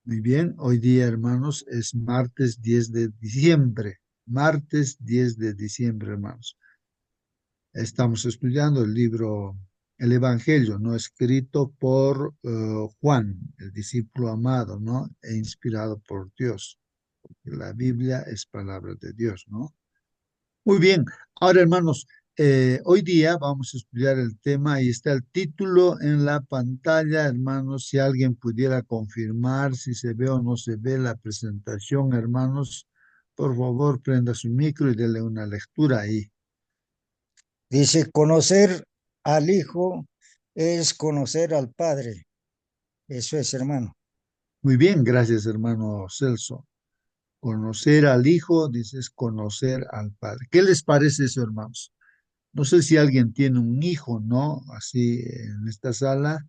Muy bien, hoy día, hermanos, es martes 10 de diciembre. Martes 10 de diciembre, hermanos. Estamos estudiando el libro, el Evangelio, ¿no? Escrito por Juan, el discípulo amado, ¿no? E inspirado por Dios. La Biblia es palabra de Dios, ¿no? Muy bien, ahora hermanos, hoy día vamos a estudiar el tema y está el título en la pantalla, hermanos, si alguien pudiera confirmar si se ve o no se ve la presentación, hermanos, por favor prenda su micro y dele una lectura ahí. Dice, conocer al Hijo es conocer al Padre. Eso es, hermano. Muy bien, gracias hermano Celso. Conocer al Hijo, dices conocer al Padre. ¿Qué les parece eso, hermanos? No sé si alguien tiene un hijo, ¿no? Así en esta sala.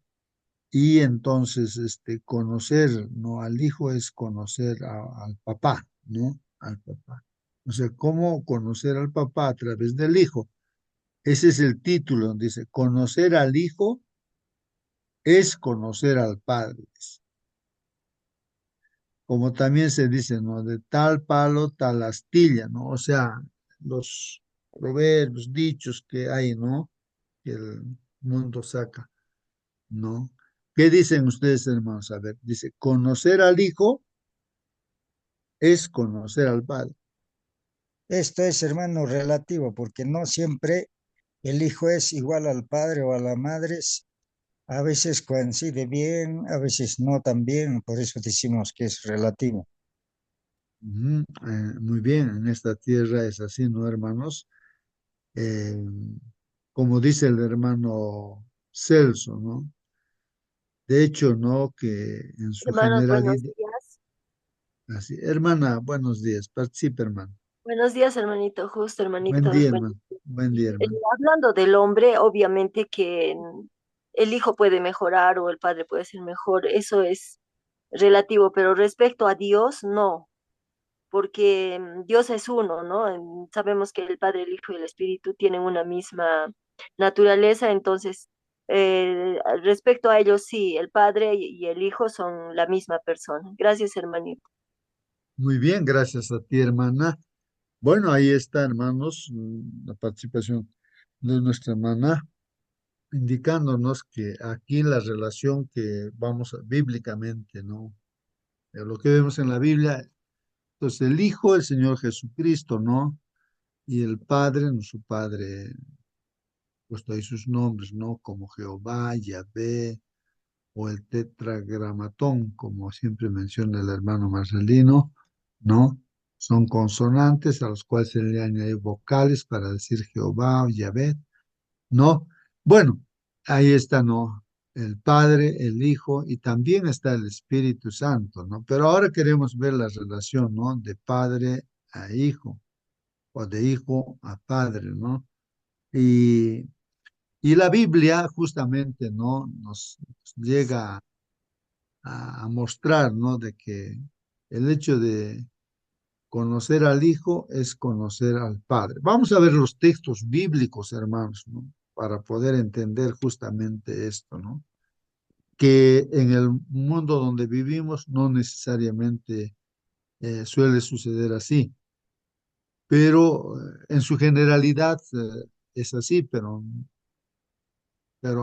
Y entonces, conocer, ¿no? Al hijo es conocer al papá, ¿no? Al papá. O sea, ¿cómo conocer al papá a través del hijo? Ese es el título, dice, conocer al hijo es conocer al padre. Como también se dice, ¿no? De tal palo, tal astilla, ¿no? O sea, los proverbios, dichos que hay, ¿no? Que el mundo saca, ¿no? ¿Qué dicen ustedes, hermanos? A ver, dice, conocer al hijo es conocer al Padre. Esto es, hermano, relativo, porque no siempre el Hijo es igual al Padre o a la Madre. A veces coincide bien, a veces no tan bien, por eso decimos que es relativo. Ujú, muy bien, en esta tierra es así, ¿no, hermanos? Eh, como dice el hermano Celso, ¿no? De hecho, ¿no? Que en su Hermanos, buenos generalidad, días. así, hermana, buenos días, participe, hermano. Buenos días, hermanito, justo, Buen hermanitos. día, hermano. Buen día, hermano. Hablando del hombre, obviamente que el hijo puede mejorar o el padre puede ser mejor, eso es relativo, pero respecto a Dios, no, porque Dios es uno, ¿no? Sabemos que el Padre, el Hijo y el Espíritu tienen una misma naturaleza, entonces, respecto a ellos, sí, el Padre y el Hijo son la misma persona. Gracias, hermanito. Muy bien, gracias a ti, hermana. Bueno, ahí está, hermanos, la participación de nuestra hermana, indicándonos que aquí la relación que vamos bíblicamente, ¿no? De lo que vemos en la Biblia. Entonces, el Hijo, el Señor Jesucristo, ¿no? Y el Padre, su Padre, puesto ahí sus nombres, ¿no? Como Jehová, Yahvé, o el tetragramatón, como siempre menciona el hermano Marcelino, ¿no? Son consonantes a los cuales se le añaden vocales para decir Jehová o Yahvé, ¿no? Bueno, ahí está, ¿no? El Padre, el Hijo y también está el Espíritu Santo, ¿no? Pero ahora queremos ver la relación, ¿no? De Padre a Hijo o de Hijo a Padre, ¿no? Y, y la Biblia justamente, ¿no? Nos llega a mostrar, ¿no? De que el hecho de conocer al Hijo es conocer al Padre. Vamos a ver los textos bíblicos, hermanos, ¿no? Para poder entender justamente esto, ¿no? Que en el mundo donde vivimos no necesariamente suele suceder así, pero en su generalidad es así, pero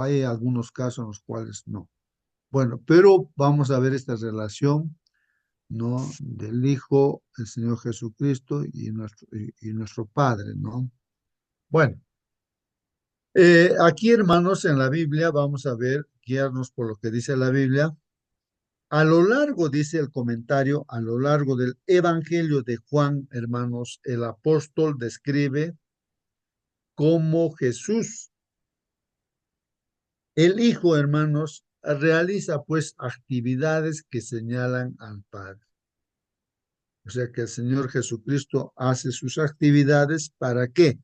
hay algunos casos en los cuales no. Bueno, pero vamos a ver esta relación, ¿no? Del Hijo, el Señor Jesucristo y nuestro Padre, ¿no? Bueno, aquí, hermanos, en la Biblia vamos a ver, guiarnos por lo que dice la Biblia. A lo largo, dice el comentario, a lo largo del Evangelio de Juan, hermanos, el apóstol describe cómo Jesús, el Hijo, hermanos, realiza pues actividades que señalan al Padre. O sea que el Señor Jesucristo hace sus actividades ¿para qué?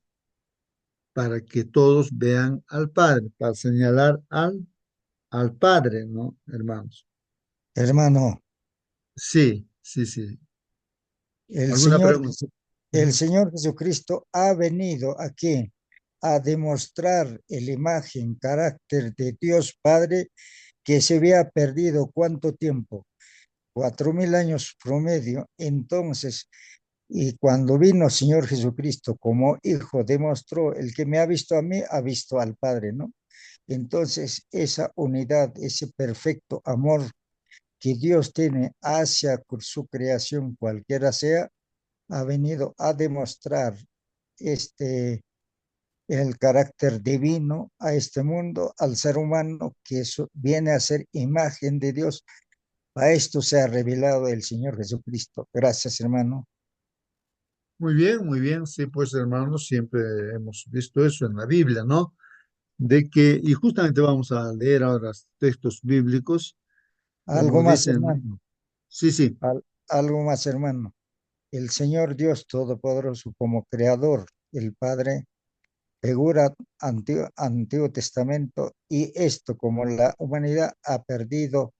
Para que todos vean al Padre, para señalar al Padre, ¿no, hermanos? Hermano, Sí, sí, sí. el ¿Alguna Señor, pregunta? el Ujú. Señor Jesucristo ha venido aquí a demostrar la imagen, carácter de Dios Padre que se había perdido cuánto tiempo. 4000 años promedio. Entonces, y cuando vino Señor Jesucristo como hijo, demostró, el que me ha visto a mí, ha visto al Padre, ¿no? Entonces, esa unidad, ese perfecto amor que Dios tiene hacia su creación, cualquiera sea, ha venido a demostrar este, el carácter divino a este mundo, al ser humano, que eso viene a ser imagen de Dios. A esto se ha revelado el Señor Jesucristo. Gracias, hermano. Muy bien, sí, pues hermanos, siempre hemos visto eso en la Biblia, ¿no? De que, y justamente vamos a leer ahora textos bíblicos, Algo como más, dicen, ¿no? hermano. Sí, sí. Algo más, hermano. El Señor Dios Todopoderoso como Creador, el Padre, figura Antiguo Testamento, y esto como la humanidad ha perdido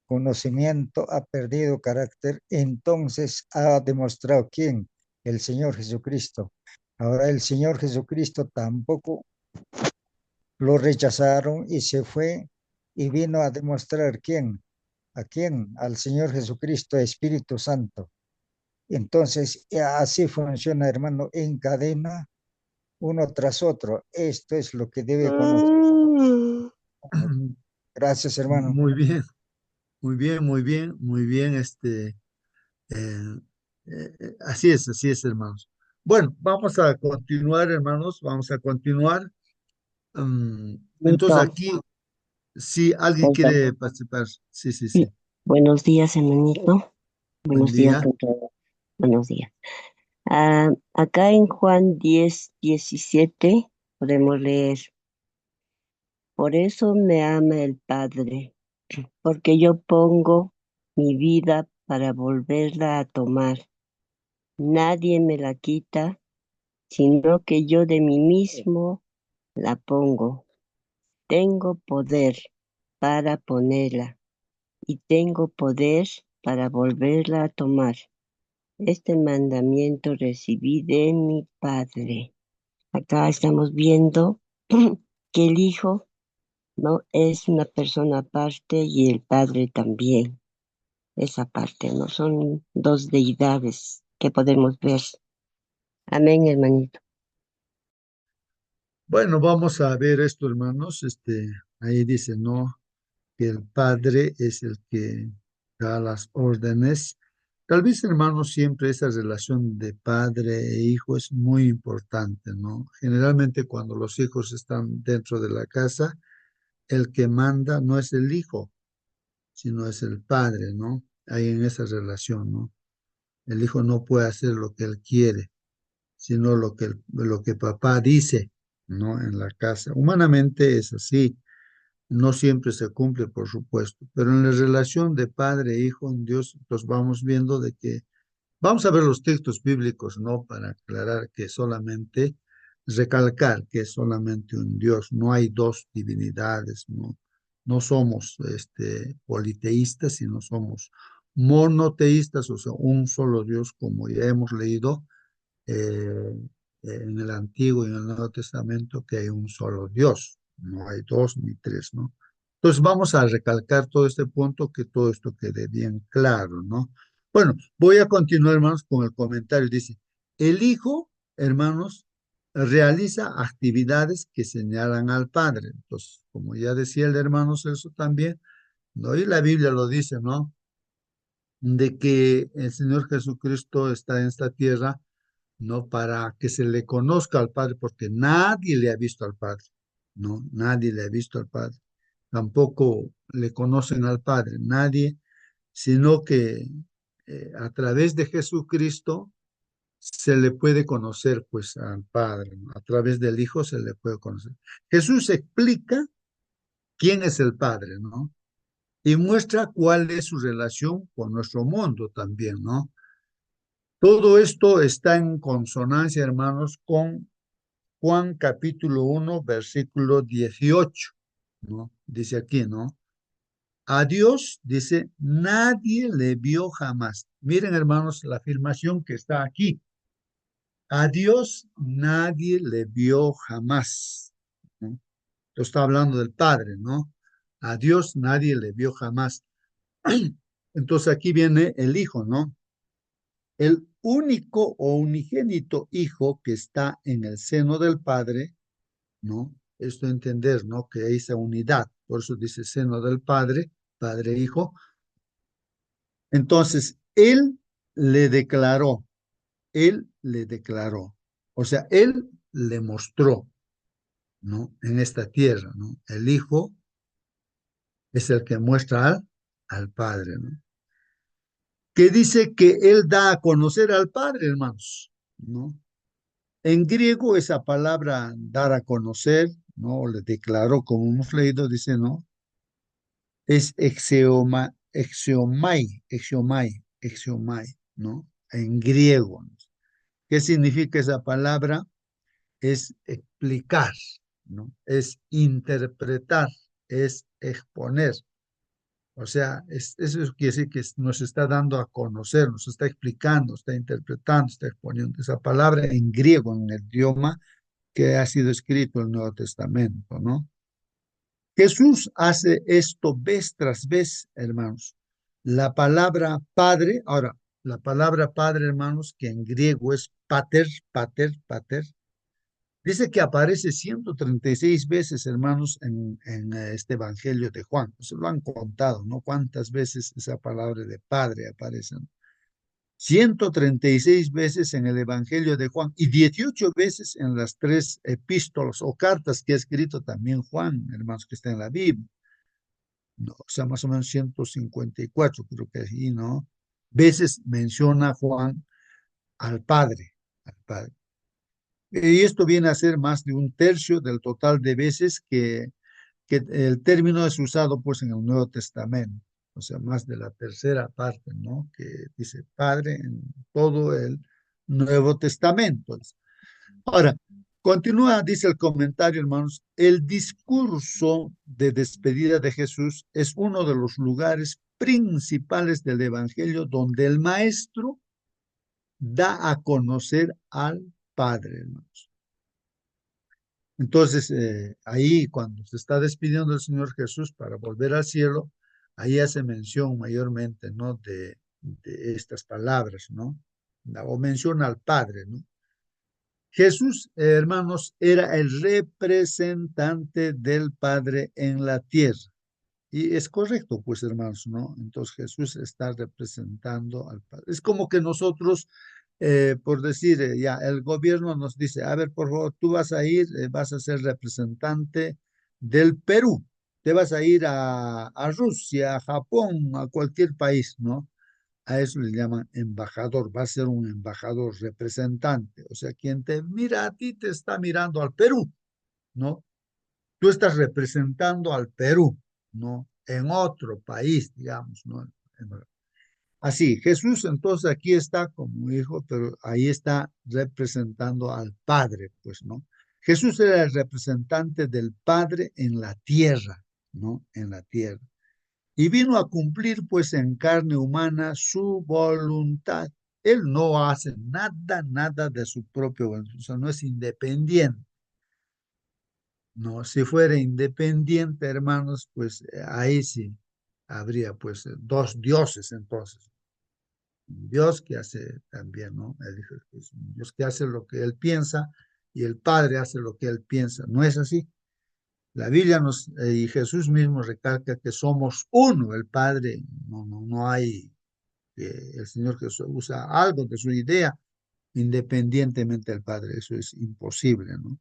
conocimiento, ha perdido carácter, entonces ha demostrado quién, el Señor Jesucristo. Ahora el Señor Jesucristo tampoco lo rechazaron y se fue y vino a demostrar quién, a quién, al Señor Jesucristo, Espíritu Santo. Entonces, así funciona, hermano, en cadena, uno tras otro. Esto es lo que debe conocer. Mm. Gracias, hermano. Muy bien, muy bien, muy bien, muy bien, eh, así es, hermanos. Bueno, vamos a continuar, hermanos, vamos a continuar. Entonces Benito, aquí, si alguien perdón. quiere participar, sí, sí, Sí. sí. Buenos días, hermanito. Buen Buenos días día. con todos. Buenos días. Acá en Juan 10:17 podemos leer, por eso me ama el Padre, porque yo pongo mi vida para volverla a tomar. Nadie me la quita, sino que yo de mí mismo la pongo. Tengo poder para ponerla y tengo poder para volverla a tomar. Este mandamiento recibí de mi Padre. Acá estamos viendo que el Hijo no es una persona aparte y el Padre también es aparte, no son dos deidades que podemos ver. Amén, hermanito. Bueno, vamos a ver esto, hermanos. Ahí dice, ¿no? Que el Padre es el que da las órdenes. Tal vez, hermanos, siempre esa relación de padre e hijo es muy importante, ¿no? Generalmente cuando los hijos están dentro de la casa, el que manda no es el hijo, sino es el padre, ¿no? Ahí en esa relación, ¿no? El hijo no puede hacer lo que él quiere, sino lo que papá dice, ¿no? En la casa. Humanamente es así. No siempre se cumple, por supuesto, pero en la relación de padre e hijo en Dios, pues vamos viendo de que, vamos a ver los textos bíblicos, ¿no? Para aclarar que solamente, recalcar que es solamente un Dios, no hay dos divinidades, ¿no? No somos politeístas, sino somos monoteístas, o sea, un solo Dios, como ya hemos leído eh, en el Antiguo y en el Nuevo Testamento, que hay un solo Dios, no hay dos ni tres, ¿no? Entonces vamos a recalcar todo este punto, que todo esto quede bien claro, ¿no? Bueno, voy a continuar, hermanos, con el comentario. Dice, el Hijo, hermanos, realiza actividades que señalan al Padre. Entonces, como ya decía el hermano Celso también, ¿no? Y la Biblia lo dice, ¿no? De que el Señor Jesucristo está en esta tierra no para que se le conozca al Padre, porque nadie le ha visto al Padre, no, nadie le ha visto al Padre, tampoco le conocen al Padre, nadie, sino que a través de Jesucristo se le puede conocer pues al Padre, ¿no? A través del Hijo se le puede conocer. Jesús explica quién es el Padre, ¿no? Y muestra cuál es su relación con nuestro mundo también, ¿no? Todo esto está en consonancia, hermanos, con Juan capítulo 1 versículo 18, ¿no? Dice aquí, ¿no? A Dios, dice, nadie le vio jamás. Miren, hermanos, la afirmación que está aquí. A Dios nadie le vio jamás, ¿no? Esto está hablando del Padre, ¿no? A Dios nadie le vio jamás. Entonces aquí viene el Hijo, ¿no? El único o unigénito Hijo que está en el seno del Padre, ¿no? Esto entender, ¿no? Que hay esa unidad, por eso dice seno del Padre, Padre, Hijo. Entonces, le declaró, Él le declaró, o sea, Él le mostró, ¿no? En esta tierra, ¿no? El Hijo es el que muestra al Padre, ¿no? Que dice que Él da a conocer al Padre, hermanos, ¿no? En griego esa palabra dar a conocer, ¿no? Le declaró como hemos leído, dice, ¿no? Es exiomai, ¿no? En griego, ¿no? ¿Qué significa esa palabra? Es explicar, ¿no? Es interpretar, es exponer. O sea, eso quiere decir que nos está dando a conocer, nos está explicando, está interpretando, está exponiendo. Esa palabra en griego, en el idioma que ha sido escrito en el Nuevo Testamento, ¿no? Jesús hace esto vez tras vez, hermanos. La palabra padre, ahora, la palabra padre, hermanos, que en griego es pater, pater, pater, dice que aparece 136 veces, hermanos, en este Evangelio de Juan. Se lo han contado, ¿no? Cuántas veces esa palabra de padre aparece, ¿no? 136 veces en el Evangelio de Juan y 18 veces en las tres epístolas o cartas que ha escrito también Juan, hermanos, que está en la Biblia. No, o sea, más o menos 154, creo que ahí, ¿no? Veces menciona Juan al Padre, al Padre. Y esto viene a ser más de un tercio del total de veces que el término es usado pues en el Nuevo Testamento, o sea, más de la tercera parte, ¿no? Que dice Padre en todo el Nuevo Testamento. Ahora, continúa, dice el comentario, hermanos, el discurso de despedida de Jesús es uno de los lugares principales del Evangelio donde el Maestro da a conocer al Padre, hermanos. Entonces, ahí cuando se está despidiendo el Señor Jesús para volver al cielo, ahí hace mención mayormente, ¿no? De estas palabras, ¿no? O menciona al Padre, ¿no? Jesús, hermanos, era el representante del Padre en la tierra. Y es correcto, pues, hermanos, ¿no? Entonces Jesús está representando al Padre. Es como que nosotros, por decir, ya, el gobierno nos dice, a ver, por favor, tú vas a ir, vas a ser representante del Perú, te vas a ir a Rusia, a Japón, a cualquier país, ¿no? A eso le llaman embajador, va a ser un embajador representante, o sea, quien te mira a ti te está mirando al Perú, ¿no? Tú estás representando al Perú, ¿no? En otro país, digamos, ¿no? Así, Jesús entonces aquí está como hijo, pero ahí está representando al Padre, pues, ¿no? Jesús era el representante del Padre en la tierra, ¿no? En la tierra. Y vino a cumplir, pues, en carne humana su voluntad. Él no hace nada, nada de su propio voluntad, o sea, no es independiente. No, si fuera independiente, hermanos, pues ahí sí habría pues dos dioses entonces. Un Dios que hace también, ¿no? El Hijo es un Dios que hace lo que él piensa y el Padre hace lo que él piensa. No es así. La Biblia y Jesús mismo recalca que somos uno, el Padre. No hay que el Señor Jesús usa algo de su idea independientemente del Padre. Eso es imposible, ¿no?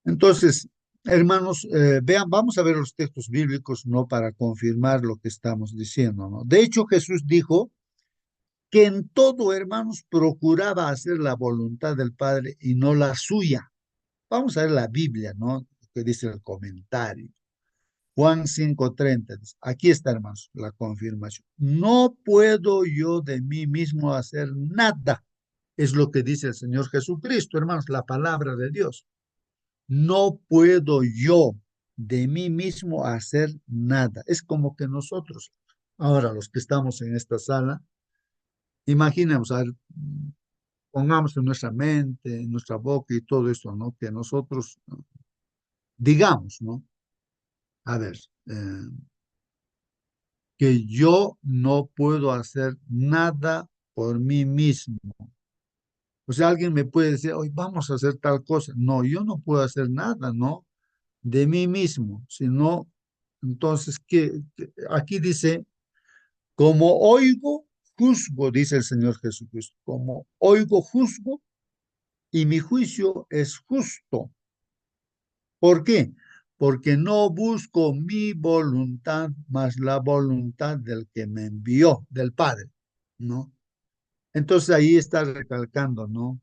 Entonces, hermanos, vean, vamos a ver los textos bíblicos, no para confirmar lo que estamos diciendo, ¿no? De hecho, Jesús dijo que en todo, hermanos, procuraba hacer la voluntad del Padre y no la suya. Vamos a ver la Biblia, ¿no? Que dice el comentario. Juan 5:30. Aquí está, hermanos, la confirmación. No puedo yo de mí mismo hacer nada. Es lo que dice el Señor Jesucristo, hermanos, la palabra de Dios. No puedo yo de mí mismo hacer nada. Es como que nosotros, ahora los que estamos en esta sala, imaginemos, a ver, pongamos en nuestra mente, en nuestra boca y todo esto, ¿no? Que nosotros digamos, ¿no? A ver, que yo no puedo hacer nada por mí mismo. O sea, alguien me puede decir, hoy vamos a hacer tal cosa. No, yo no puedo hacer nada, ¿no? De mí mismo, sino, entonces, aquí dice, como oigo, juzgo, dice el Señor Jesucristo, como oigo, juzgo, y mi juicio es justo. ¿Por qué? Porque no busco mi voluntad, más la voluntad del que me envió, del Padre, ¿no? Entonces ahí está recalcando, ¿no?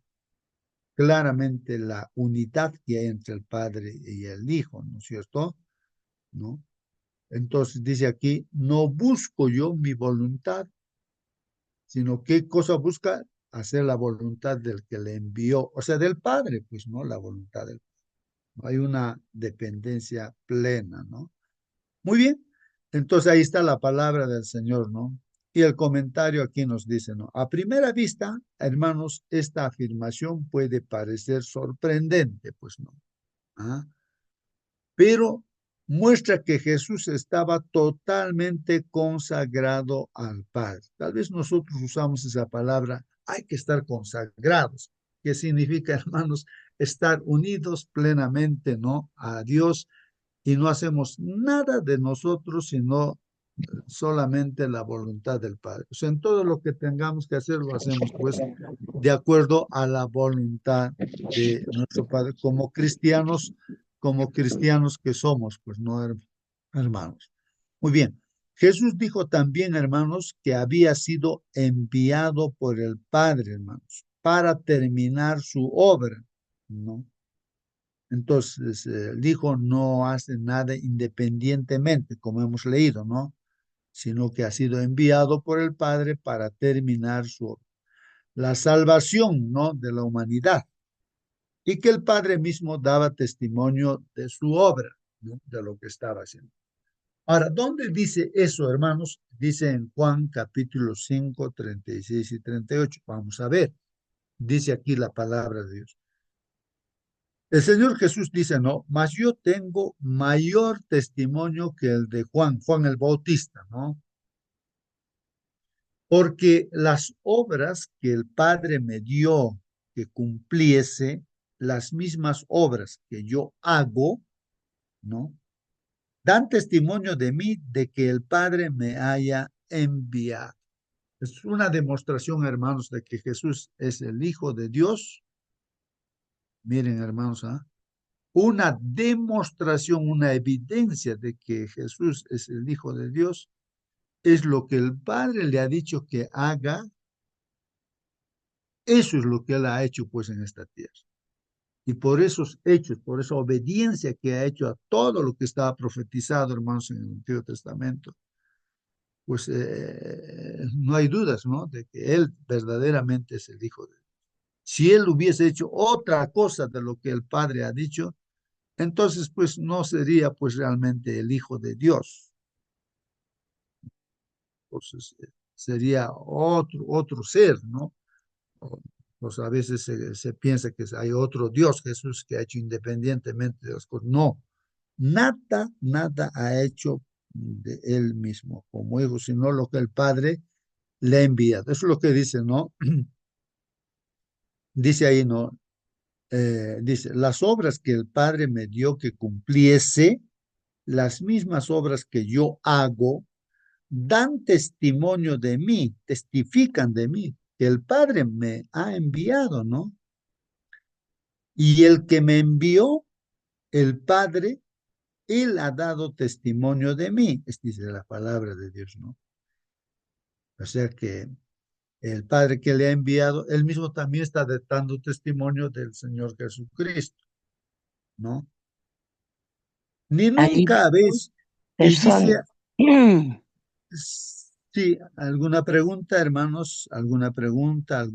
Claramente la unidad que hay entre el Padre y el Hijo, ¿no es cierto? ¿No? Entonces dice aquí, no busco yo mi voluntad, sino qué cosa busca hacer la voluntad del que le envió, o sea, del Padre, pues, ¿no? La voluntad del Padre. Hay una dependencia plena, ¿no? Muy bien, entonces ahí está la palabra del Señor, ¿no? Y el comentario aquí nos dice, ¿no? A primera vista, hermanos, esta afirmación puede parecer sorprendente, pues no. ¿Ah? Pero muestra que Jesús estaba totalmente consagrado al Padre. Tal vez nosotros usamos esa palabra, hay que estar consagrados, que significa, hermanos, estar unidos plenamente, ¿no? A Dios y no hacemos nada de nosotros, sino solamente la voluntad del Padre. O sea, en todo lo que tengamos que hacer, lo hacemos pues de acuerdo a la voluntad de nuestro Padre, como cristianos que somos, pues no hermanos. Muy bien. Jesús dijo también, hermanos, que había sido enviado por el Padre, hermanos, para terminar su obra, ¿no? Entonces, el Hijo no hace nada independientemente, como hemos leído, ¿no? Sino que ha sido enviado por el Padre para terminar la salvación, ¿no? De la humanidad. Y que el Padre mismo daba testimonio de su obra, ¿no? De lo que estaba haciendo. Ahora, ¿dónde dice eso, hermanos? Dice en Juan capítulo 5, 36 y 38. Vamos a ver. Dice aquí la palabra de Dios. El Señor Jesús dice, no, mas yo tengo mayor testimonio que el de Juan, Juan el Bautista, ¿no? Porque las obras que el Padre me dio que cumpliese, las mismas obras que yo hago, ¿no? Dan testimonio de mí de que el Padre me haya enviado. Es una demostración, hermanos, de que Jesús es el Hijo de Dios. Miren, hermanos, ¿ah? Una demostración, una evidencia de que Jesús es el Hijo de Dios, es lo que el Padre le ha dicho que haga. Eso es lo que Él ha hecho pues en esta tierra. Y por esos hechos, por esa obediencia que ha hecho a todo lo que estaba profetizado, hermanos, en el Antiguo Testamento, pues no hay dudas, ¿no? De que Él verdaderamente es el Hijo de Dios. Si Él hubiese hecho otra cosa de lo que el Padre ha dicho, entonces pues no sería pues realmente el Hijo de Dios. Entonces sería otro ser, ¿no? Pues a veces se piensa que hay otro Dios, Jesús, que ha hecho independientemente de las cosas. No, nada ha hecho de él mismo como hijo, sino lo que el Padre le ha enviado. Eso es lo que dice, ¿no? Dice ahí, ¿no? Dice, las obras que el Padre me dio que cumpliese, las mismas obras que yo hago, dan testimonio de mí, testifican de mí, que el Padre me ha enviado, ¿no? Y el que me envió, el Padre, Él ha dado testimonio de mí. Es dice la palabra de Dios, ¿no? O sea que el Padre que le ha enviado, Él mismo también está dando testimonio del Señor Jesucristo, ¿no? Ni Allí nunca vemos ves. Y dice, personas. sí, ¿alguna pregunta, hermanos? ¿Alguna pregunta?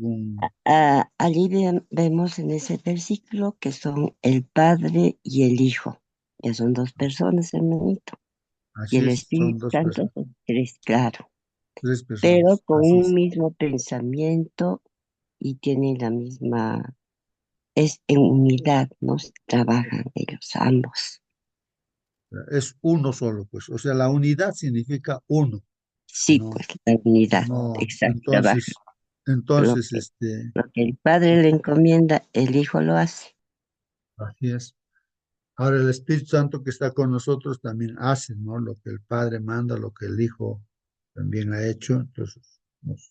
Allí vemos en ese versículo que son el Padre y el Hijo. Ya son dos personas, hermanito. Y Así el es, son Espíritu dos Santo personas, son tres, claro. tres Pero personas, con así un es. mismo pensamiento y tienen la misma, es en unidad, ¿no? Trabajan ellos ambos. Es uno solo, pues. O sea, la unidad significa uno. Sí, ¿no? pues la unidad, No, exacto. Trabaja. entonces, Lo entonces, que, lo que el Padre le encomienda, el Hijo lo hace. así es. Ahora el Espíritu Santo que está con nosotros también hace, ¿no? Lo que el Padre manda, lo que el Hijo también ha hecho, entonces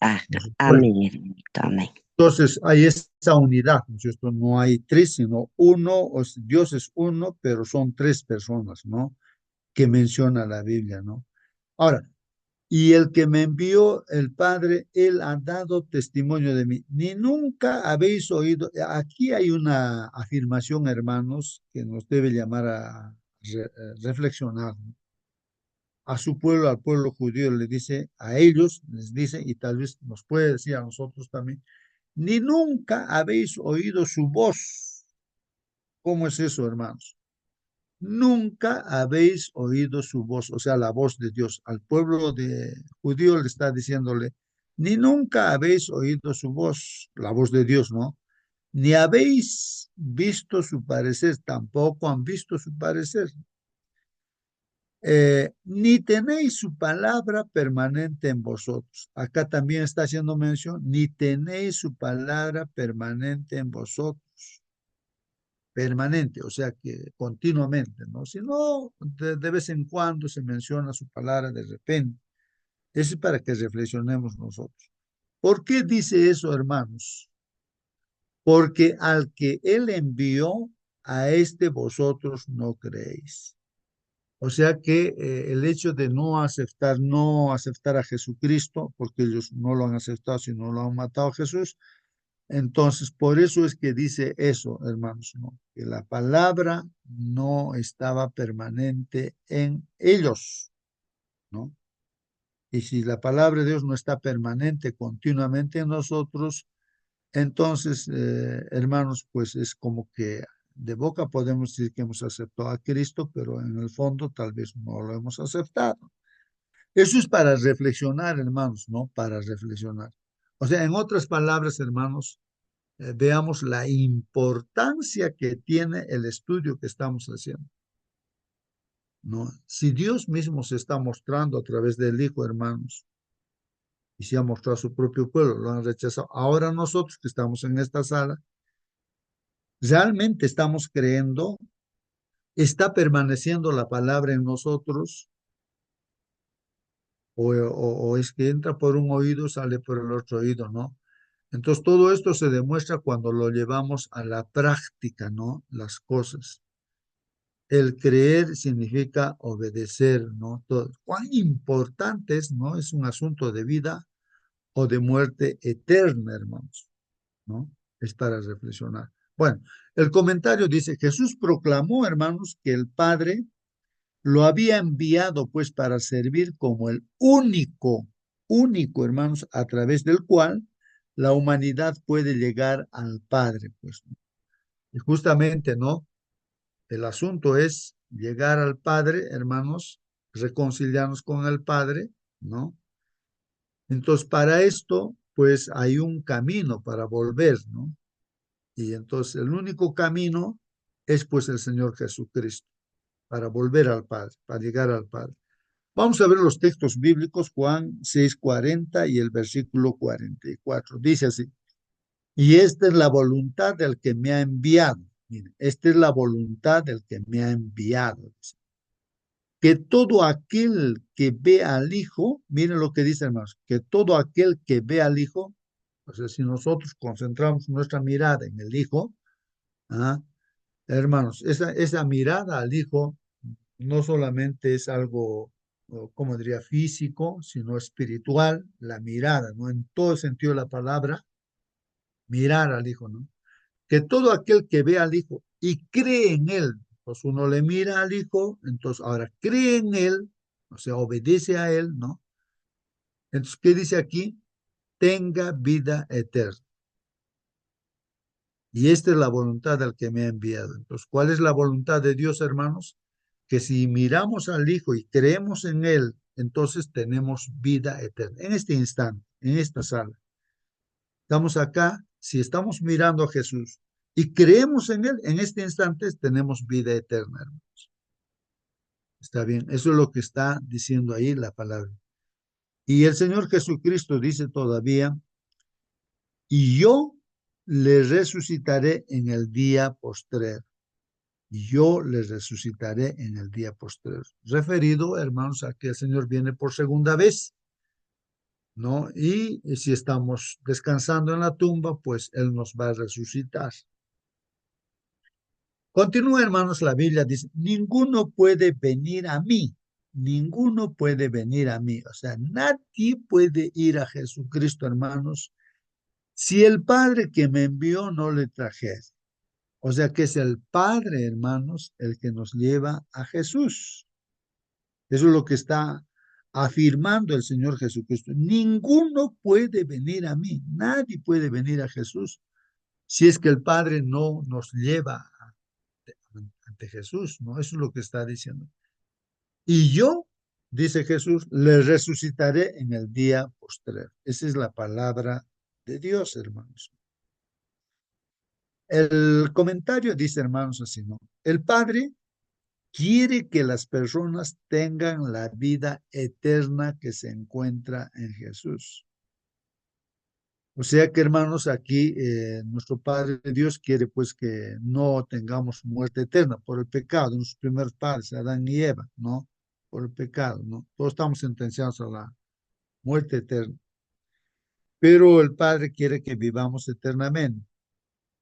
Ah, nos recuerda. amén, hermanito, amén. Entonces hay esa unidad, ¿no es cierto? No hay tres, sino uno, Dios es uno, pero son tres personas, ¿no? Que menciona la Biblia, ¿no? Ahora, y el que me envió el Padre, él ha dado testimonio de mí. Ni nunca habéis oído, aquí hay una afirmación, hermanos, que nos debe llamar a reflexionar, ¿no? A su pueblo, al pueblo judío, le dice, a ellos les dice, y tal vez nos puede decir a nosotros también, ni nunca habéis oído su voz. ¿Cómo es eso, hermanos? Nunca habéis oído su voz, o sea, la voz de Dios. Al pueblo de judío le está diciéndole, ni nunca habéis oído su voz, la voz de Dios, ¿no? Ni habéis visto su parecer, tampoco han visto su parecer. Ni tenéis su palabra permanente en vosotros. Acá también está haciendo mención, ni tenéis su palabra permanente en vosotros. Permanente, o sea que continuamente, ¿no? Si no, de vez en cuando se menciona su palabra de repente. Eso es para que reflexionemos nosotros. ¿Por qué dice eso, hermanos? Porque al que él envió, a este vosotros no creéis. O sea que el hecho de no aceptar a Jesucristo, porque ellos no lo han aceptado, sino lo han matado a Jesús, entonces por eso es que dice eso, hermanos, ¿no? Que la palabra no estaba permanente en ellos, ¿no? Y si la palabra de Dios no está permanente continuamente en nosotros, entonces, hermanos, pues es como que de boca podemos decir que hemos aceptado a Cristo, pero en el fondo tal vez no lo hemos aceptado. Eso es para reflexionar, hermanos, ¿no? Para reflexionar. O sea, en otras palabras, hermanos, veamos la importancia que tiene el estudio que estamos haciendo, ¿no? Si Dios mismo se está mostrando a través del Hijo, hermanos, y se ha mostrado a su propio pueblo, lo han rechazado. Ahora nosotros que estamos en esta sala, realmente estamos creyendo, está permaneciendo la palabra en nosotros, o es que entra por un oído, sale por el otro oído, ¿no? Entonces todo esto se demuestra cuando lo llevamos a la práctica, ¿no? Las cosas. El creer significa obedecer, ¿no? Todo. Cuán importante es, ¿no? Es un asunto de vida o de muerte eterna, hermanos, ¿no? Es para reflexionar. Bueno, el comentario dice, Jesús proclamó, hermanos, que el Padre lo había enviado pues para servir como el único, hermanos, a través del cual la humanidad puede llegar al Padre, pues, ¿no? Y justamente, ¿no? El asunto es llegar al Padre, hermanos, reconciliarnos con el Padre, ¿no? Entonces, para esto, pues hay un camino para volver, ¿no? Y entonces el único camino es pues el Señor Jesucristo, para volver al Padre, para llegar al Padre. Vamos a ver los textos bíblicos, Juan 6:40 y el versículo 44. Dice así, y esta es la voluntad del que me ha enviado. Miren, esta es la voluntad del que me ha enviado. Dice, que todo aquel que ve al Hijo, miren lo que dice, hermanos, que todo aquel que ve al Hijo, o sea, si nosotros concentramos nuestra mirada en el Hijo, ¿ah? Hermanos, esa mirada al Hijo no solamente es algo, como diría, físico, sino espiritual, la mirada, ¿no? En todo el sentido de la palabra, mirar al Hijo, ¿no? Que todo aquel que ve al Hijo y cree en Él, pues uno le mira al Hijo, entonces ahora cree en Él, o sea, obedece a Él, ¿no? Entonces, ¿qué dice aquí? Tenga vida eterna. Y esta es la voluntad del que me ha enviado. Entonces, ¿cuál es la voluntad de Dios, hermanos? Que si miramos al Hijo y creemos en Él, entonces tenemos vida eterna. En este instante, en esta sala, estamos acá, si estamos mirando a Jesús y creemos en Él, en este instante tenemos vida eterna, hermanos. Está bien, eso es lo que está diciendo ahí la palabra. Y el Señor Jesucristo dice todavía, y yo le resucitaré en el día postrero. Yo les resucitaré en el día postrero. Referido, hermanos, a que el Señor viene por segunda vez, ¿no? Y si estamos descansando en la tumba, pues Él nos va a resucitar. Continúa, hermanos, la Biblia dice, ninguno puede venir a mí, ninguno puede venir a mí. O sea, nadie puede ir a Jesucristo, hermanos, si el Padre que me envió no le trajera. O sea que es el Padre, hermanos, el que nos lleva a Jesús. Eso es lo que está afirmando el Señor Jesucristo. Ninguno puede venir a mí, nadie puede venir a Jesús si es que el Padre no nos lleva ante Jesús, ¿no? Eso es lo que está diciendo. Y yo, dice Jesús, le resucitaré en el día postrero. Esa es la palabra de Dios, hermanos. El comentario dice, hermanos, así, ¿no? El Padre quiere que las personas tengan la vida eterna que se encuentra en Jesús. O sea que, hermanos, aquí nuestro Padre Dios quiere pues que no tengamos muerte eterna por el pecado de nuestros primeros padres, Adán y Eva, ¿no? Por el pecado, ¿no? Todos estamos sentenciados a la muerte eterna. Pero el Padre quiere que vivamos eternamente.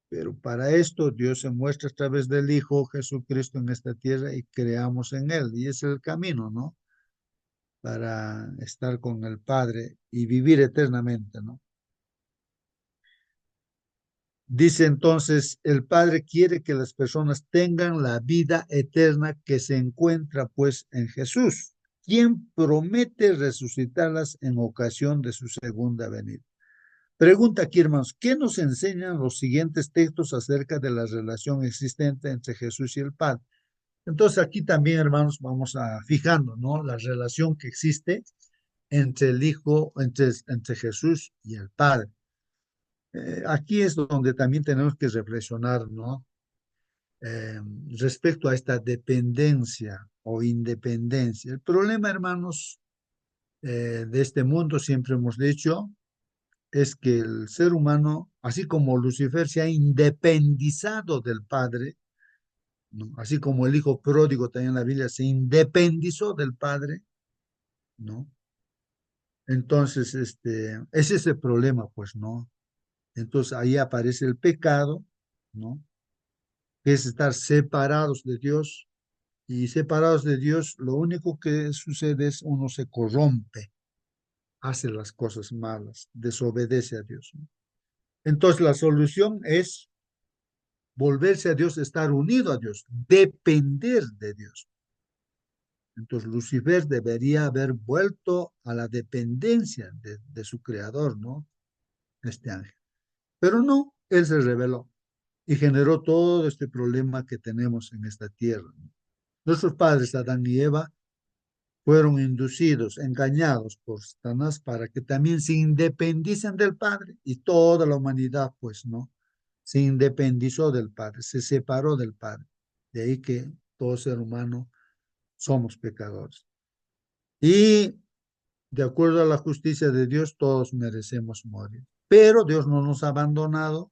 Pero para esto Dios se muestra a través del Hijo Jesucristo en esta tierra y creamos en Él. Y ese es el camino, ¿no? Para estar con el Padre y vivir eternamente, ¿no? Dice entonces, el Padre quiere que las personas tengan la vida eterna que se encuentra pues en Jesús, quien promete resucitarlas en ocasión de su segunda venida. Pregunta aquí, hermanos, ¿qué nos enseñan los siguientes textos acerca de la relación existente entre Jesús y el Padre? Entonces aquí también, hermanos, vamos a fijando, ¿no? La relación que existe entre el Hijo, entre Jesús y el Padre. Aquí es donde también tenemos que reflexionar, ¿no? Eh, Respecto a esta dependencia o independencia. El problema, hermanos, de este mundo, siempre hemos dicho, es que el ser humano, así como Lucifer se ha independizado del Padre, ¿no? Así como el hijo pródigo también en la Biblia se independizó del Padre, ¿no? Entonces, ese es el problema, pues, ¿no? Entonces ahí aparece el pecado, ¿no? Que es estar separados de Dios, y separados de Dios, lo único que sucede es uno se corrompe, hace las cosas malas, desobedece a Dios, ¿no? Entonces la solución es volverse a Dios, estar unido a Dios, depender de Dios. Entonces Lucifer debería haber vuelto a la dependencia de su creador, ¿no? Este ángel. Pero no, él se rebeló y generó todo este problema que tenemos en esta tierra, ¿no? Nuestros padres, Adán y Eva, fueron inducidos, engañados por Satanás para que también se independicen del Padre, y toda la humanidad, pues, ¿no? Se independizó del Padre, se separó del Padre. De ahí que todo ser humano somos pecadores. Y de acuerdo a la justicia de Dios, todos merecemos morir. Pero Dios no nos ha abandonado,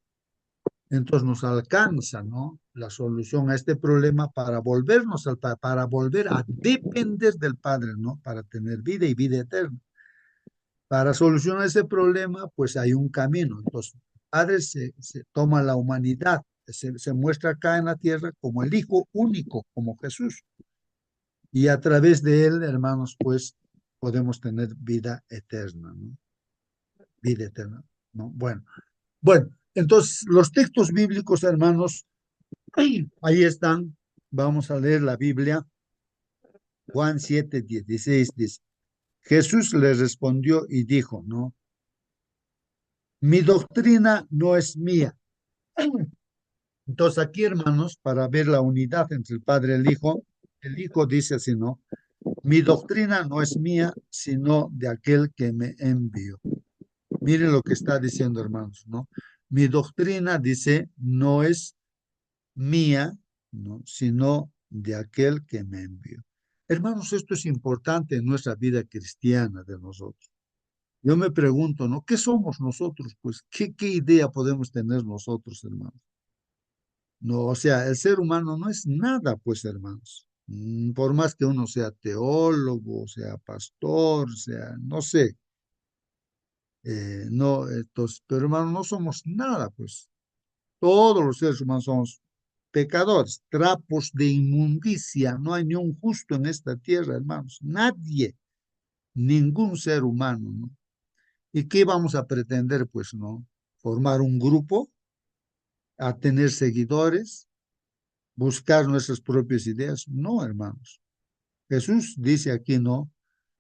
entonces nos alcanza, ¿no? La solución a este problema para volvernos al Padre, para volver a depender del Padre, ¿no? Para tener vida y vida eterna. Para solucionar ese problema, pues hay un camino. Entonces, el Padre se toma la humanidad, se muestra acá en la tierra como el Hijo único, como Jesús. Y a través de él, hermanos, pues podemos tener vida eterna, ¿no? Vida eterna, ¿no? Bueno, entonces los textos bíblicos, hermanos, ahí están. Vamos a leer la Biblia. Juan 7:16 dice, Jesús le respondió y dijo, ¿no? Mi doctrina no es mía. Entonces aquí, hermanos, para ver la unidad entre el Padre y el Hijo dice así, ¿no? Mi doctrina no es mía, sino de aquel que me envió. Miren lo que está diciendo, hermanos, ¿no? Mi doctrina, dice, no es mía, ¿no? Sino de aquel que me envió. Hermanos, esto es importante en nuestra vida cristiana de nosotros. Yo me pregunto, ¿no? ¿Qué somos nosotros? Pues, ¿qué idea podemos tener nosotros, hermanos? No, o sea, el ser humano no es nada, pues, hermanos. Por más que uno sea teólogo, sea pastor, sea, no sé, no, entonces, pero hermanos, no somos nada, pues. Todos los seres humanos somos pecadores, trapos de inmundicia. No hay ni un justo en esta tierra, hermanos. Nadie, ningún ser humano, ¿no? ¿Y qué vamos a pretender, pues, no? Formar un grupo, a tener seguidores, buscar nuestras propias ideas. No, hermanos. Jesús dice aquí, no,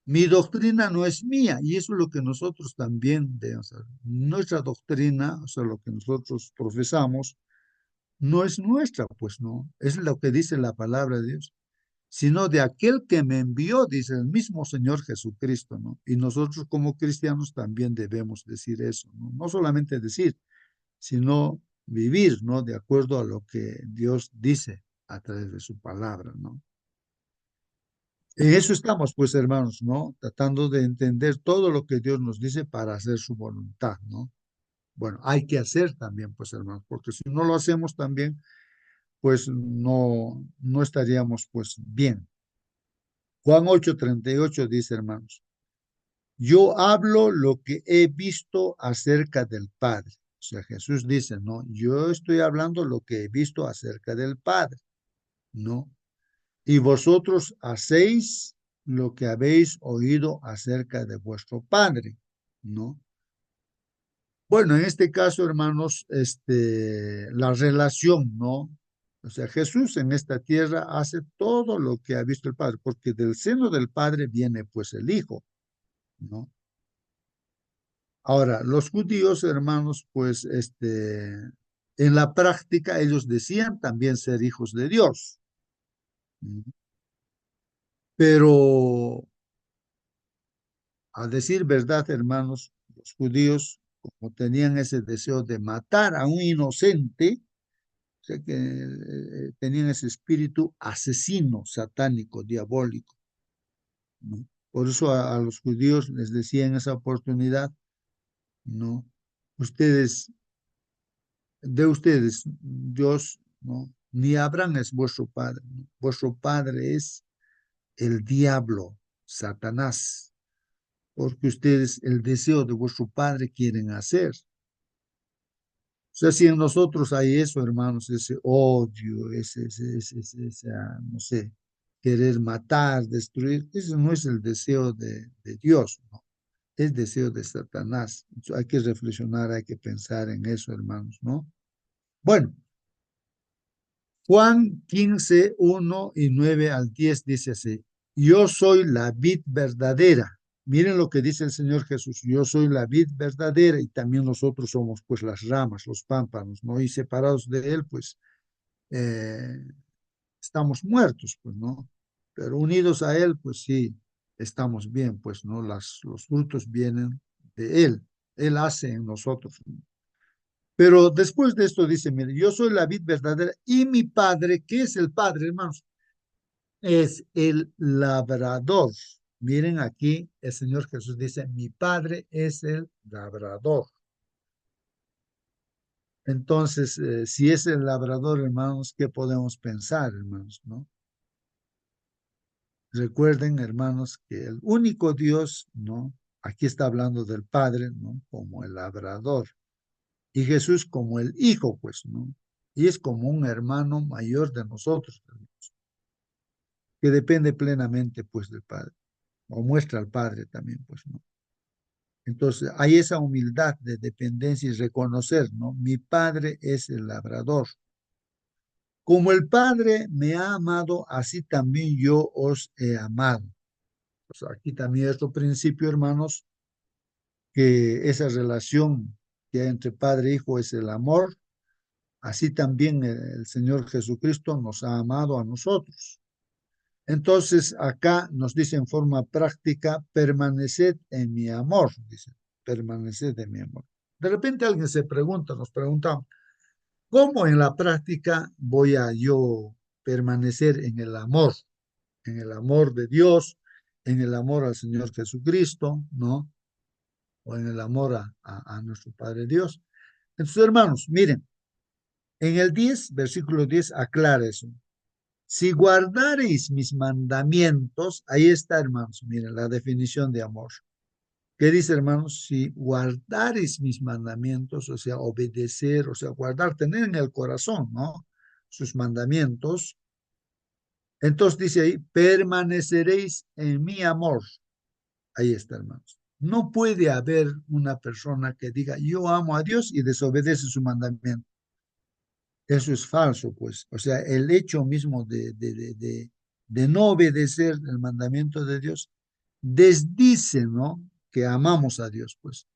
mi doctrina no es mía, y eso es lo que nosotros también debemos hacer. Nuestra doctrina, o sea, lo que nosotros profesamos, no es nuestra, pues no, es lo que dice la palabra de Dios, sino de aquel que me envió, dice el mismo Señor Jesucristo, ¿no? Y nosotros como cristianos también debemos decir eso, ¿no? No solamente decir, sino vivir, ¿no? De acuerdo a lo que Dios dice a través de su palabra, ¿no? En eso estamos, pues, hermanos, ¿no? Tratando de entender todo lo que Dios nos dice para hacer su voluntad, ¿no? Bueno, hay que hacer también, pues, hermanos, porque si no lo hacemos también, pues no estaríamos, pues, bien. Juan 8:38 dice, hermanos, yo hablo lo que he visto acerca del Padre. O sea, Jesús dice, no, yo estoy hablando lo que he visto acerca del Padre, ¿no? Y vosotros hacéis lo que habéis oído acerca de vuestro Padre, ¿no? Bueno, en este caso, hermanos, la relación, ¿no? O sea, Jesús en esta tierra hace todo lo que ha visto el Padre, porque del seno del Padre viene pues el Hijo, ¿no? Ahora, los judíos, hermanos, pues, en la práctica ellos decían también ser hijos de Dios, ¿no? Pero a decir verdad, hermanos, los judíos, como tenían ese deseo de matar a un inocente, o sea que tenían ese espíritu asesino, satánico, diabólico, ¿no? Por eso a los judíos les decía en esa oportunidad, ¿no? Ustedes, de ustedes, Dios, ¿no? Ni Abraham es vuestro padre, ¿no? Vuestro padre es el diablo, Satanás, porque ustedes el deseo de vuestro padre quieren hacer. O sea, si en nosotros hay eso, hermanos, ese odio, no sé, querer matar, destruir, eso no es el deseo de Dios, ¿no? Es deseo de Satanás. Entonces, hay que reflexionar, hay que pensar en eso, hermanos, ¿no? Bueno, Juan 15, 1 y 9 al 10 dice así, yo soy la vid verdadera. Miren lo que dice el Señor Jesús, yo soy la vid verdadera y también nosotros somos pues las ramas, los pámpanos, ¿no? Y separados de Él, pues eh, estamos muertos, pues, ¿no? Pero unidos a Él, pues sí, estamos bien, pues, ¿no? Los frutos vienen de Él, Él hace en nosotros, ¿no? Pero después de esto dice, mire, yo soy la vid verdadera y mi padre, ¿qué es el padre, hermanos? Es el labrador. Miren aquí, el Señor Jesús dice, mi padre es el labrador. Entonces, si es el labrador, hermanos, ¿qué podemos pensar, hermanos, no? Recuerden, hermanos, que el único Dios, ¿no? Aquí está hablando del Padre, ¿no? Como el labrador. Y Jesús como el Hijo, pues, ¿no? Y es como un hermano mayor de nosotros, que depende plenamente, pues, del Padre, o muestra al Padre también, pues, ¿no? Entonces, hay esa humildad de dependencia y reconocer, ¿no? Mi Padre es el labrador. Como el Padre me ha amado, así también yo os he amado. Pues aquí también otro principio, hermanos, que esa relación que hay entre Padre e Hijo es el amor. Así también el Señor Jesucristo nos ha amado a nosotros. Entonces, acá nos dice en forma práctica, permaneced en mi amor, dice, permaneced en mi amor. De repente alguien se pregunta, nos pregunta, ¿cómo en la práctica voy a yo permanecer en el amor de Dios, en el amor al Señor Jesucristo, ¿no? o en el amor a nuestro Padre Dios. Entonces, hermanos, miren, en el 10, versículo 10, aclara eso. Si guardareis mis mandamientos, ahí está, hermanos, miren la definición de amor. ¿Qué dice, hermanos? Si guardareis mis mandamientos, o sea, obedecer, o sea, guardar, tener en el corazón, ¿no? Sus mandamientos. Entonces dice ahí, permaneceréis en mi amor. Ahí está, hermanos. No puede haber una persona que diga, yo amo a Dios y desobedece su mandamiento. Eso es falso, pues. O sea, el hecho mismo de no obedecer el mandamiento de Dios desdice, ¿no? Que amamos a Dios, pues.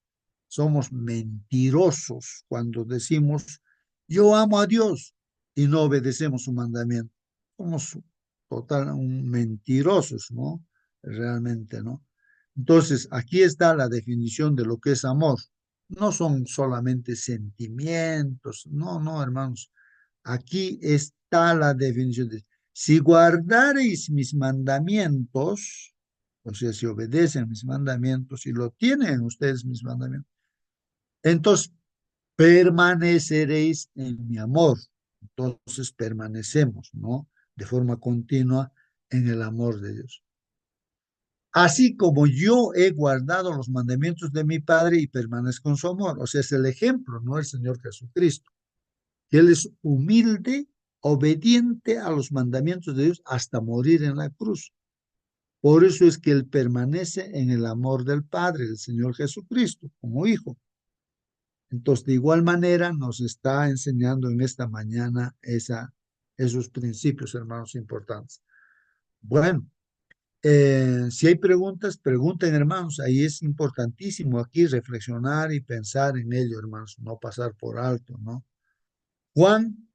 Somos mentirosos cuando decimos, yo amo a Dios y no obedecemos su mandamiento. Somos mentirosos, ¿no? Realmente, ¿no? Entonces, aquí está la definición de lo que es amor. No son solamente sentimientos, no, no, hermanos. Aquí está la definición de, si guardareis mis mandamientos, o sea, si obedecen mis mandamientos y lo tienen ustedes mis mandamientos, entonces permaneceréis en mi amor. Entonces permanecemos, ¿no? De forma continua en el amor de Dios. Así como yo he guardado los mandamientos de mi Padre y permanezco en su amor. O sea, es el ejemplo, ¿no? El Señor Jesucristo. Él es humilde, obediente a los mandamientos de Dios hasta morir en la cruz. Por eso es que Él permanece en el amor del Padre, el Señor Jesucristo, como hijo. Entonces, de igual manera, nos está enseñando en esta mañana esos principios, hermanos, importantes. Bueno, si hay preguntas, pregunten, hermanos. Ahí es importantísimo aquí reflexionar y pensar en ello, hermanos, no pasar por alto, ¿no? Juan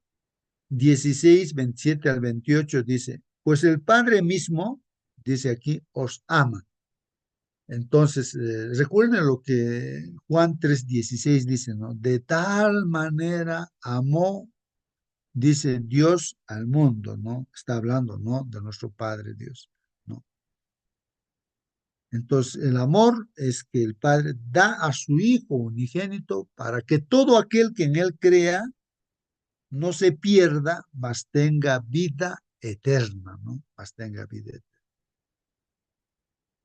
16, 27 al 28 dice, pues el Padre mismo, dice aquí, os ama. Entonces, recuerden lo que Juan 3:16 dice, ¿no? De tal manera amó, dice Dios al mundo, ¿no? Está hablando, ¿no? De nuestro Padre Dios, ¿no? Entonces, el amor es que el Padre da a su Hijo unigénito para que todo aquel que en Él crea no se pierda, mas tenga vida eterna, ¿no? Mas tenga vida eterna.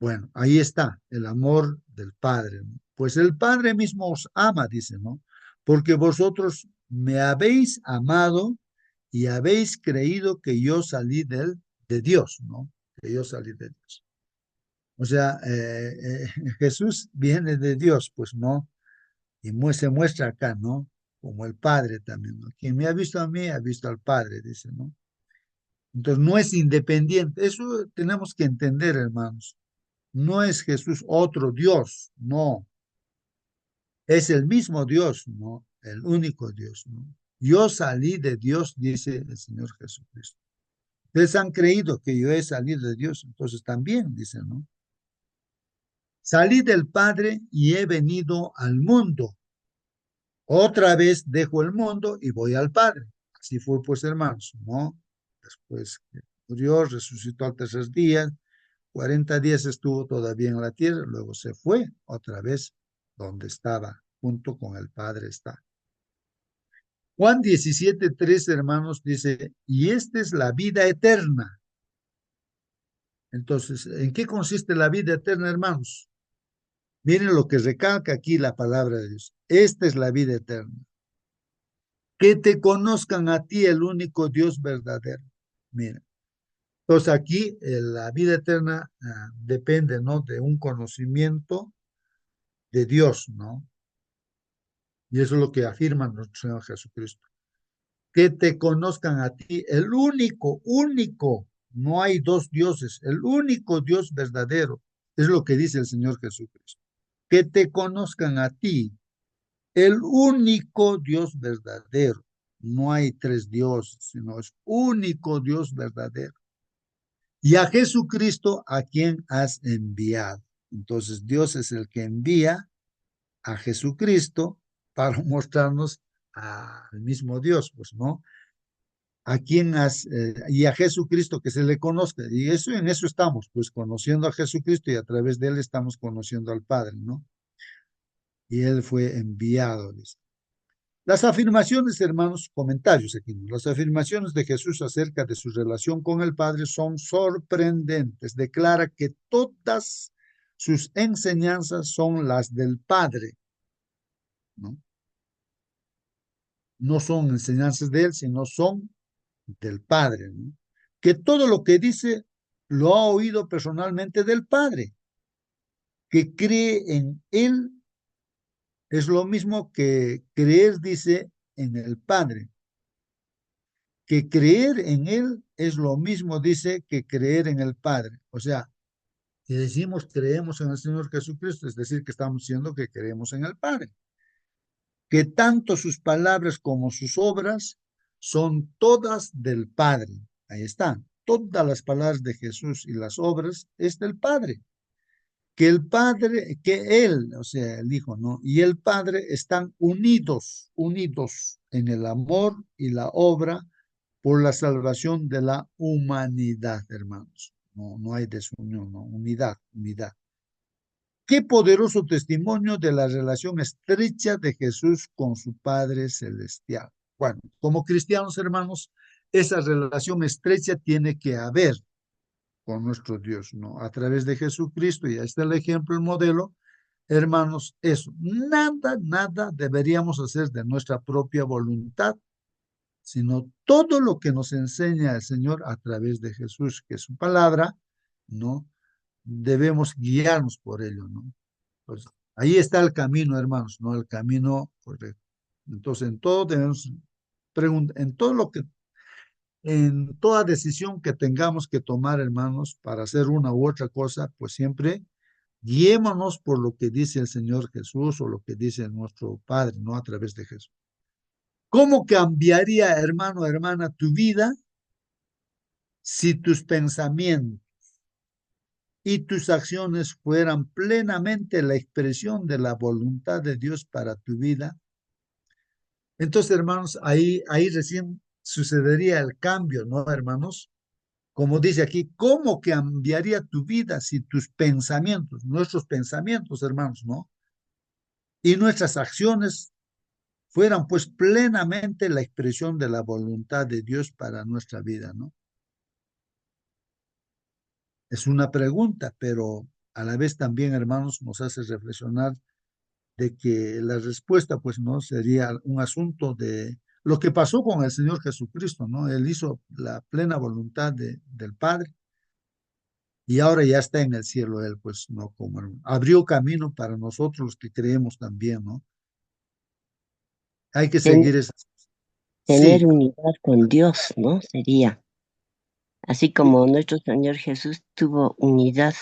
Bueno, ahí está el amor del Padre, ¿no? Pues el Padre mismo os ama, dice, ¿no? Porque vosotros me habéis amado y habéis creído que yo salí de Dios, ¿no? Que yo salí de Dios. O sea, Jesús viene de Dios, pues no, y se muestra acá, ¿no? Como el Padre también, ¿no? Quien me ha visto a mí, ha visto al Padre, dice, ¿no? Entonces no es independiente. Eso tenemos que entender, hermanos. No es Jesús otro Dios, no. Es el mismo Dios, ¿no? El único Dios, ¿no? Yo salí de Dios, dice el Señor Jesucristo. Ustedes han creído que yo he salido de Dios, entonces también, dice, ¿no? Salí del Padre y he venido al mundo. Otra vez dejo el mundo y voy al Padre. Así fue, pues, hermanos, ¿no? Después murió, resucitó al tercer día, 40 días estuvo todavía en la tierra, luego se fue otra vez donde estaba, junto con el Padre está. Juan 17:3, hermanos, dice, y esta es la vida eterna. Entonces, ¿en qué consiste la vida eterna, hermanos? Miren lo que recalca aquí la palabra de Dios. Esta es la vida eterna. Que te conozcan a ti, el único Dios verdadero. Miren. Entonces aquí la vida eterna depende, ¿no? De un conocimiento de Dios, ¿no? Y eso es lo que afirma nuestro Señor Jesucristo. Que te conozcan a ti, el único, no hay dos dioses, el único Dios verdadero, es lo que dice el Señor Jesucristo. Que te conozcan a ti, el único Dios verdadero. No hay tres dioses, sino es único Dios verdadero. Y a Jesucristo a quien has enviado. Entonces Dios es el que envía a Jesucristo para mostrarnos al mismo Dios, pues, ¿no? A quien has, y a Jesucristo que se le conozca. Y eso, en eso estamos, pues, conociendo a Jesucristo y a través de él estamos conociendo al Padre, ¿no? y él fue enviado, dice. Las afirmaciones, hermanos, comentarios aquí, ¿no? Las afirmaciones de Jesús acerca de su relación con el Padre son sorprendentes. Declara que todas sus enseñanzas son las del Padre, ¿no? No son enseñanzas de él, sino son del Padre, ¿no? Que todo lo que dice lo ha oído personalmente del Padre, que cree en él es lo mismo que creer, dice, en el Padre. Que creer en Él es lo mismo, dice, que creer en el Padre. O sea, si decimos creemos en el Señor Jesucristo, es decir, que estamos diciendo que creemos en el Padre. Que tanto sus palabras como sus obras son todas del Padre. Ahí están. Todas las palabras de Jesús y las obras es del Padre. Que el Padre, que Él, o sea, el Hijo, ¿no? Y el Padre están unidos, unidos en el amor y la obra por la salvación de la humanidad, hermanos. No, no hay desunión, no, unidad, unidad. Qué poderoso testimonio de la relación estrecha de Jesús con su Padre Celestial. Bueno, como cristianos, hermanos, esa relación estrecha tiene que haber con nuestro Dios, ¿no? A través de Jesucristo, y ahí está el ejemplo, el modelo, hermanos, eso, nada, nada deberíamos hacer de nuestra propia voluntad, sino todo lo que nos enseña el Señor a través de Jesús, que es su palabra, ¿no? Debemos guiarnos por ello, ¿no? Pues ahí está el camino, hermanos, ¿no? El camino correcto. Entonces, en todo debemos preguntar, en todo lo que, en toda decisión que tengamos que tomar, hermanos, para hacer una u otra cosa, pues siempre guiémonos por lo que dice el Señor Jesús o lo que dice nuestro Padre, ¿no? A través de Jesús. ¿Cómo cambiaría, hermano, hermana, tu vida si tus pensamientos y tus acciones fueran plenamente la expresión de la voluntad de Dios para tu vida? Entonces, hermanos, ahí recién sucedería el cambio, ¿no, hermanos? Como dice aquí, ¿cómo cambiaría tu vida si tus pensamientos, nuestros pensamientos, hermanos, ¿no? Y nuestras acciones fueran pues plenamente la expresión de la voluntad de Dios para nuestra vida, ¿no? Es una pregunta, pero a la vez también, hermanos, nos hace reflexionar de que la respuesta, pues, no sería un asunto de lo que pasó con el Señor Jesucristo, ¿no? Él hizo la plena voluntad del Padre y ahora ya está en el cielo él, pues, ¿no? Como abrió camino para nosotros los que creemos también, ¿no? Hay que Ten- seguir esas. tener Sí, unidad con Dios, ¿no? Sería. Así como nuestro Señor Jesús tuvo unidad,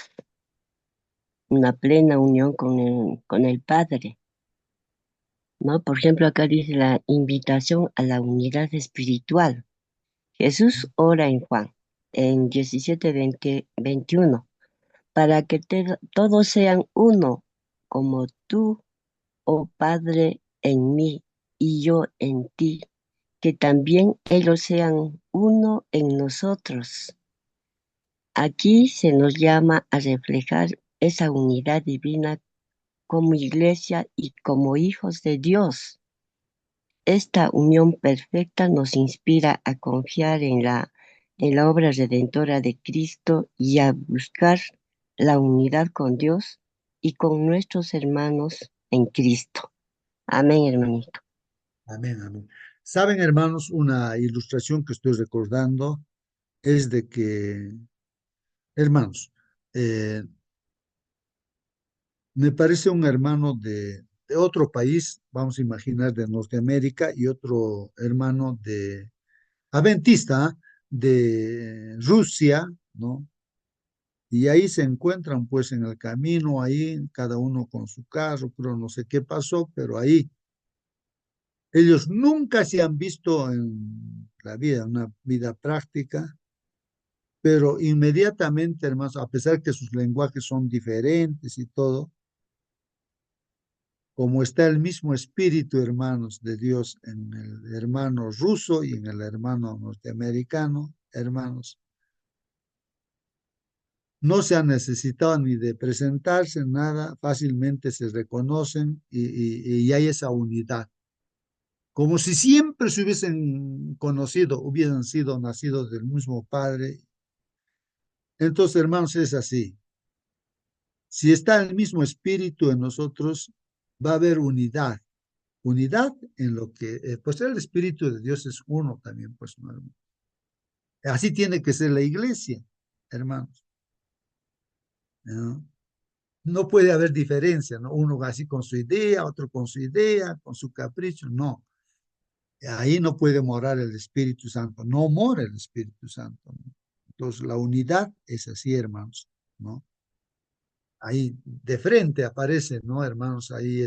una plena unión con el Padre, ¿no? Por ejemplo, acá dice la invitación a la unidad espiritual. Jesús ora en Juan, en 17, 20, 21, para que todos sean uno, como tú, oh Padre, en mí y yo en ti, que también ellos sean uno en nosotros. Aquí se nos llama a reflejar esa unidad divina como iglesia y como hijos de Dios. Esta unión perfecta nos inspira a confiar en la obra redentora de Cristo y a buscar la unidad con Dios y con nuestros hermanos en Cristo. Amén, hermanito. amén, amén. Saben, hermanos, una ilustración que estoy recordando es de que, hermanos, eh, me parece un hermano de otro país, vamos a imaginar de Norteamérica, y otro hermano de adventista, ¿ah? De Rusia, ¿no? Y ahí se encuentran pues en el camino, ahí cada uno con su carro, pero no sé qué pasó, pero ahí ellos nunca se han visto en la vida, una vida práctica, pero inmediatamente, hermanos, a pesar que sus lenguajes son diferentes y todo, como está el mismo espíritu, hermanos, de Dios en el hermano ruso y en el hermano norteamericano, hermanos, no se han necesitado ni de presentarse, nada, fácilmente se reconocen y hay esa unidad, como si siempre se hubiesen conocido, hubiesen sido nacidos del mismo padre. Entonces, hermanos, es así. Si está el mismo espíritu en nosotros, va a haber unidad. Unidad en lo que, pues el espíritu de Dios es uno también, pues, ¿no, hermano? Así tiene que ser la iglesia, hermanos, ¿no? No puede haber diferencia, ¿no? Uno así con su idea, otro con su idea, con su capricho, no. Ahí no puede morar el Espíritu Santo, no mora el Espíritu Santo, ¿no? Entonces, la unidad es así, hermanos, ¿no? Ahí de frente aparece, ¿no, hermanos? Ahí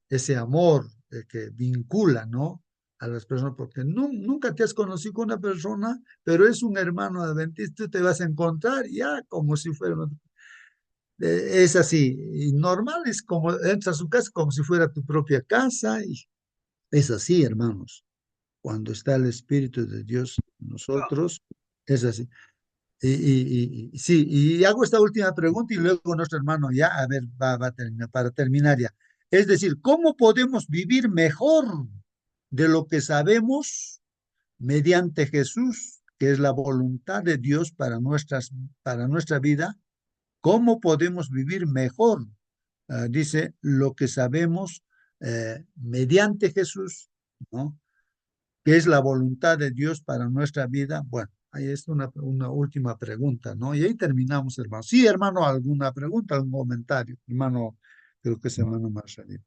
ese amor que vincula, ¿no? A las personas, porque nunca te has conocido con una persona, pero es un hermano adventista, tú te vas a encontrar ya como si fuera, es así, y normal, es como entras a su casa como si fuera tu propia casa, y es así, hermanos. Cuando está el Espíritu de Dios en nosotros, es así. Sí, y hago esta última pregunta y luego nuestro hermano ya, a ver, va a terminar, para terminar ya. Es decir, ¿cómo podemos vivir mejor de lo que sabemos mediante Jesús, que es la voluntad de Dios para nuestra vida? ¿Cómo podemos vivir mejor? Dice, lo que sabemos mediante Jesús, ¿no? ¿Qué es la voluntad de Dios para nuestra vida? Bueno, ahí es una última pregunta, ¿no? Y ahí terminamos, hermano. Sí, hermano, ¿alguna pregunta, algún comentario? Hermano, creo que es hermano Marcelino.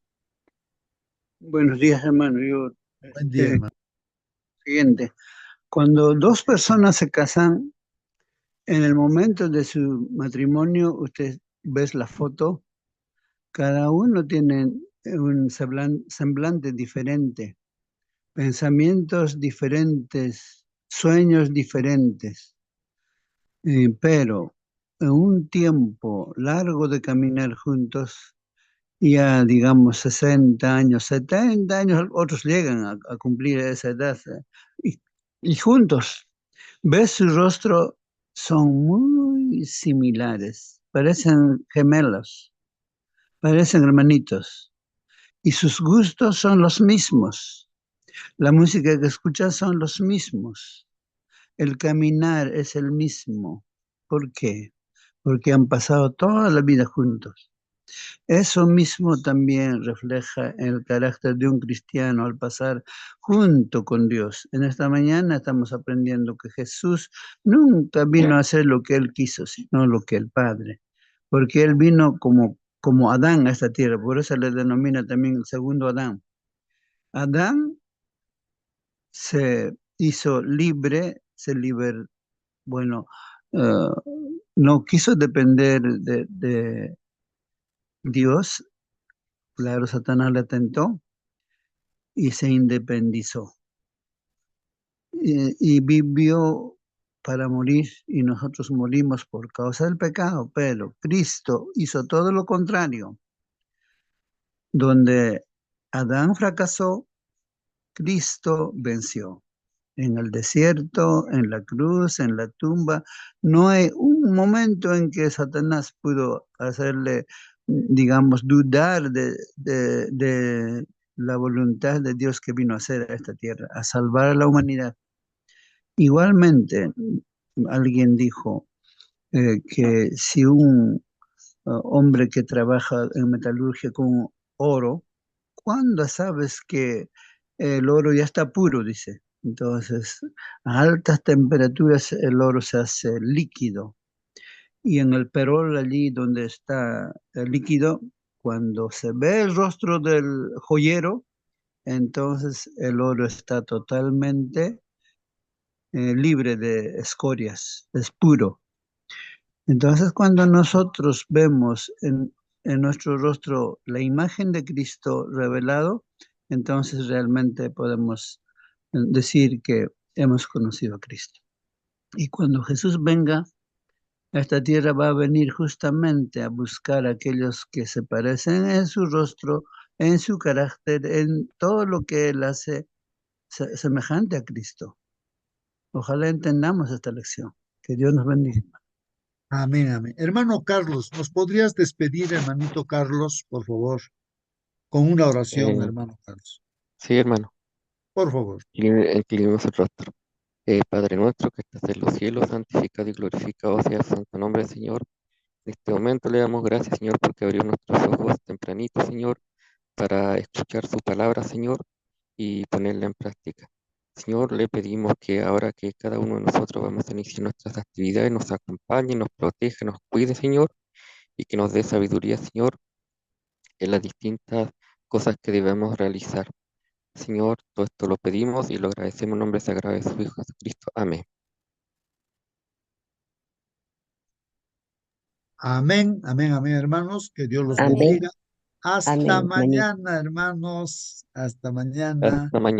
Buenos días, hermano. Yo, Buen día, hermano. siguiente. Cuando dos personas se casan, en el momento de su matrimonio, usted ve la foto, cada uno tiene un semblante diferente, pensamientos diferentes, sueños diferentes, pero en un tiempo largo de caminar juntos, ya digamos 60 años, 70 años, otros llegan a cumplir esa edad, y, y juntos, ves su rostro, son muy similares, parecen gemelos, parecen hermanitos, y sus gustos son los mismos, la música que escuchan son los mismos, el caminar es el mismo. ¿Por qué? Porque han pasado toda la vida juntos. Eso mismo también refleja el carácter de un cristiano al pasar junto con Dios. En esta mañana estamos aprendiendo que Jesús nunca vino a hacer lo que él quiso, sino lo que el Padre, porque él vino como Adán a esta tierra, por eso le denomina también el segundo Adán. Adán se hizo libre, bueno, eh, no quiso depender de Dios. Claro, Satanás le tentó y se independizó. Y vivió para morir y nosotros morimos por causa del pecado, pero Cristo hizo todo lo contrario. Donde Adán fracasó, Cristo venció. En el desierto, en la cruz, en la tumba, no hay un momento en que Satanás pudo hacerle, digamos, dudar de la voluntad de Dios que vino a hacer a esta tierra, a salvar a la humanidad. Igualmente, alguien dijo que si un hombre que trabaja en metalurgia con oro, ¿cuándo sabes que el oro ya está puro? Dice. Entonces, a altas temperaturas el oro se hace líquido. Y en el perol, allí donde está el líquido, cuando se ve el rostro del joyero, entonces el oro está totalmente libre de escorias, es puro. Entonces, cuando nosotros vemos en nuestro rostro la imagen de Cristo revelado, entonces realmente podemos decir que hemos conocido a Cristo. Y cuando Jesús venga a esta tierra, va a venir justamente a buscar a aquellos que se parecen en su rostro, en su carácter, en todo lo que Él hace semejante a Cristo. Ojalá entendamos esta lección. Que Dios nos bendiga. Amén, amén. Hermano Carlos, ¿nos podrías despedir, hermanito Carlos, por favor, con una oración, Eh, hermano Carlos? sí, hermano, Por favor. inclinemos el rostro. Padre nuestro que estás en los cielos, santificado y glorificado sea el santo nombre, Señor. En este momento le damos gracias, Señor, porque abrió nuestros ojos tempranito, Señor, para escuchar su palabra, Señor, y ponerla en práctica. Señor, le pedimos que ahora que cada uno de nosotros vamos a iniciar nuestras actividades, nos acompañe, nos proteja, nos cuide, Señor, y que nos dé sabiduría, Señor, en las distintas cosas que debemos realizar. Señor, todo esto lo pedimos y lo agradecemos en nombre sagrado de su Hijo Jesucristo. Amén. Amén, amén, amén, hermanos. Que Dios los Amén, Amén. bendiga. Hasta amén, hermanito. mañana, hermanos. Hasta mañana. Hasta mañana.